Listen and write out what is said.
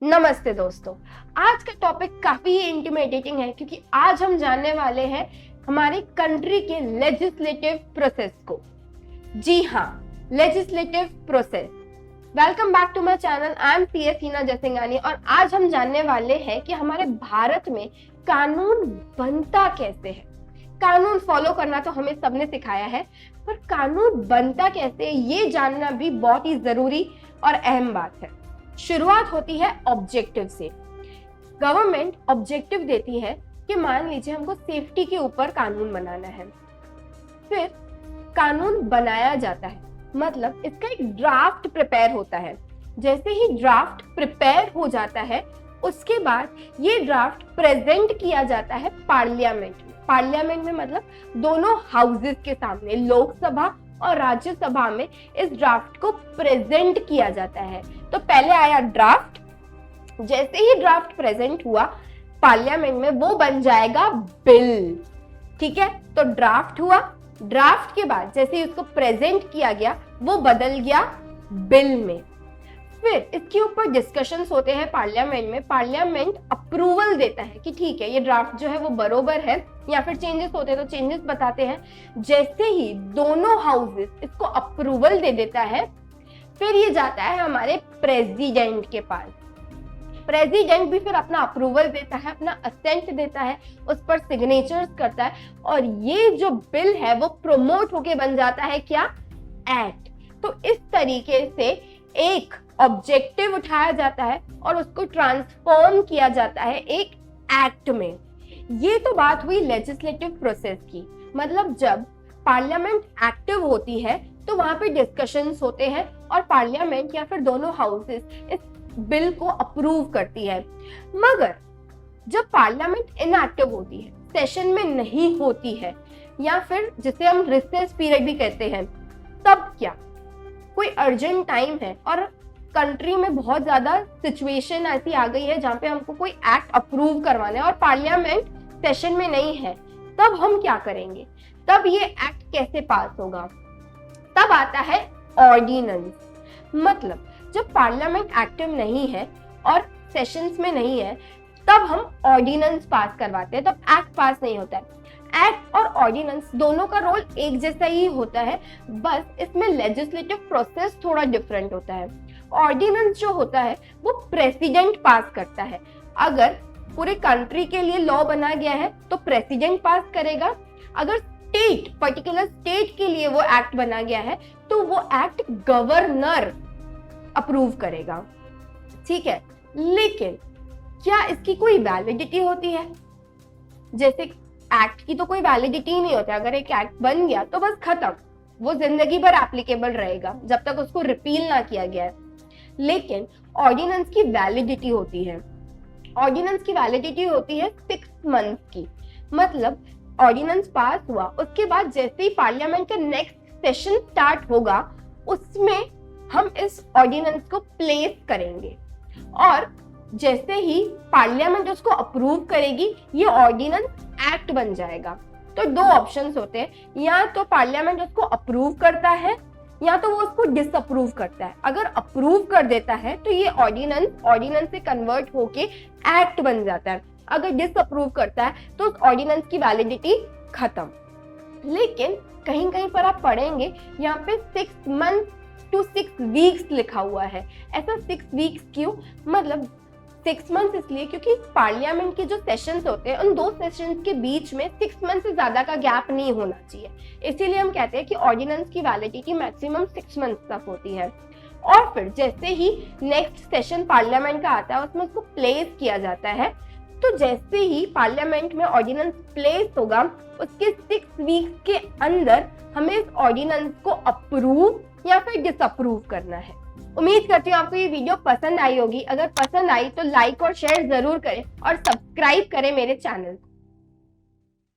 नमस्ते दोस्तों। आज का टॉपिक काफी इंटिमिडेटिंग है क्योंकि आज हम जानने वाले हैं हमारी कंट्री के लेजिस्लेटिव प्रोसेस को। जी हाँ, legislative process. Welcome back to my channel. I am CS Heena Jaisinghani और आज हम जानने वाले हैं कि हमारे भारत में कानून बनता कैसे है। कानून फॉलो करना तो हमें सबने सिखाया है, पर कानून बनता कैसे ये जानना भी बहुत ही जरूरी और अहम बात है। शुरुआत होती है ऑब्जेक्टिव से। गवर्नमेंट ऑब्जेक्टिव देती है कि मान लीजिए हमको सेफ्टी के ऊपर कानून बनाना है, फिर कानून बनाया जाता है, मतलब इसका एक ड्राफ्ट प्रिपेयर होता है। जैसे ही ड्राफ्ट प्रिपेयर हो जाता है उसके बाद ये ड्राफ्ट प्रेजेंट किया जाता है पार्लियामेंट में। पार्लियामेंट में मतलब दोनों हाउसेस के सामने, लोकसभा और राज्यसभा में इस ड्राफ्ट को प्रेजेंट किया जाता है। तो पहले आया ड्राफ्ट, जैसे ही ड्राफ्ट प्रेजेंट हुआ पार्लियामेंट में वो बन जाएगा बिल। ठीक है, तो ड्राफ्ट हुआ, ड्राफ्ट के बाद जैसे ही उसको प्रेजेंट किया गया वो बदल गया बिल में। फिर इसके ऊपर डिस्कशंस होते हैं पार्लियामेंट में। पार्लियामेंट अप्रूवल देता है कि ठीक है ये ड्राफ्ट जो है वो बरोबर है, या फिर चेंजेस होते हैं तो चेंजेस बताते हैं। जैसे ही दोनों हाउसेस इसको अप्रूवल दे देता है फिर ये जाता है हमारे प्रेसिडेंट के पास। प्रेसिडेंट भी फिर अपना अप्रूवल देता है, अपना असेंट देता है, उस पर सिग्नेचर्स करता है और ये जो बिल है वो प्रमोट होके बन जाता है क्या, एक्ट। तो इस तरीके से एक ऑब्जेक्टिव उठाया जाता है और उसको ट्रांसफॉर्म किया जाता है एक एक्ट में। ये तो बात हुई लेजिस्लेटिव प्रोसेस की, मतलब जब पार्लियामेंट एक्टिव होती है तो वहां पे डिस्कशंस होते हैं और पार्लियामेंट या फिर दोनों हाउसेस इस बिल को अप्रूव करती है। मगर जब पार्लियामेंट इनएक्टिव होती है, सेशन में नहीं होती है, या फिर जिसे हम रिसेस पीरियड भी कहते हैं, तब क्या, कोई अर्जेंट टाइम है और कंट्री में बहुत ज्यादा सिचुएशन ऐसी आ गई है जहां पे हमको कोई एक्ट अप्रूव करवाना है और पार्लियामेंट सेशन में नहीं है, तब हम क्या करेंगे, तब ये एक्ट कैसे पास होगा। तब आता है ऑर्डिनेंस। मतलब जब पार्लियामेंट एक्टिव नहीं है और सेशंस में नहीं है तब हम ऑर्डिनेंस पास करवाते हैं, तब एक्ट पास नहीं होता है। एक्ट और ऑर्डिनेंस दोनों का रोल एक जैसा ही होता है, बस इसमें लेजिस्लेटिव प्रोसेस थोड़ा डिफरेंट होता है। ऑर्डिनेंस जो होता है वो प्रेसिडेंट पास करता है। अगर पूरे कंट्री के लिए लॉ बना गया है तो प्रेसिडेंट पास करेगा। अगर स्टेट, पर्टिकुलर स्टेट के लिए वो एक्ट बना गया है तो वो एक्ट गवर्नर अप्रूव करेगा। ठीक है, लेकिन क्या इसकी कोई वैलिडिटी होती है? जैसे एक्ट की तो कोई वैलिडिटी नहीं होती। अगर एक एक्ट बन गया तो बस खत्म, वो जिंदगी भर एप्लीकेबल रहेगा जब तक उसको रिपील ना किया गया है। लेकिन ऑर्डिनेंस की वैलिडिटी होती है। ऑर्डिनेंस की वैलिडिटी होती है 6 मंथ की। मतलब ऑर्डिनेंस पास हुआ, उसके बाद जैसे ही पार्लियामेंट का नेक्स्ट सेशन स्टार्ट होगा उसमें हम इस ऑर्डिनेंस को प्लेस करेंगे और जैसे ही पार्लियामेंट उसको अप्रूव करेगी ये ऑर्डिनेंस एक्ट बन जाएगा। तो दो ऑप्शंस होते हैं, या तो पार्लियामेंट उसको अप्रूव करता है या तो वो उसको डिसअप्रूव करता है। अगर अप्रूव कर देता है तो ये ऑर्डिनेंस से कन्वर्ट होके एक्ट बन जाता है। अगर डिसअप्रूव करता है तो उस ऑर्डिनेंस की वैलिडिटी खत्म। लेकिन कहीं कहीं पर आप पढ़ेंगे यहाँ पे 6 मंथ to 6 वीक्स लिखा हुआ है। ऐसा 6 वीक्स क्यों? मतलब 6 मंथ इसलिए क्योंकि पार्लियामेंट के जो सेशंस होते हैं उन दो सेशंस के बीच में 6 मंथ से ज्यादा का गैप नहीं होना चाहिए। इसीलिए हम कहते हैं कि ऑर्डिनेंस की वैलिडिटी मैक्सिमम 6 मंथ तक होती है। और फिर जैसे ही नेक्स्ट सेशन पार्लियामेंट का आता है उसमें उसको प्लेस किया जाता है। तो जैसे ही पार्लियामेंट में ऑर्डिनेंस प्लेस होगा उसके 6 वीक्स के अंदर हमें इस ऑर्डिनेंस को अप्रूव या फिर डिसअप्रूव करना है। उम्मीद करती हूँ आपको ये वीडियो पसंद आई होगी। अगर पसंद आई तो लाइक और शेयर जरूर करें और सब्सक्राइब करें मेरे चैनल को।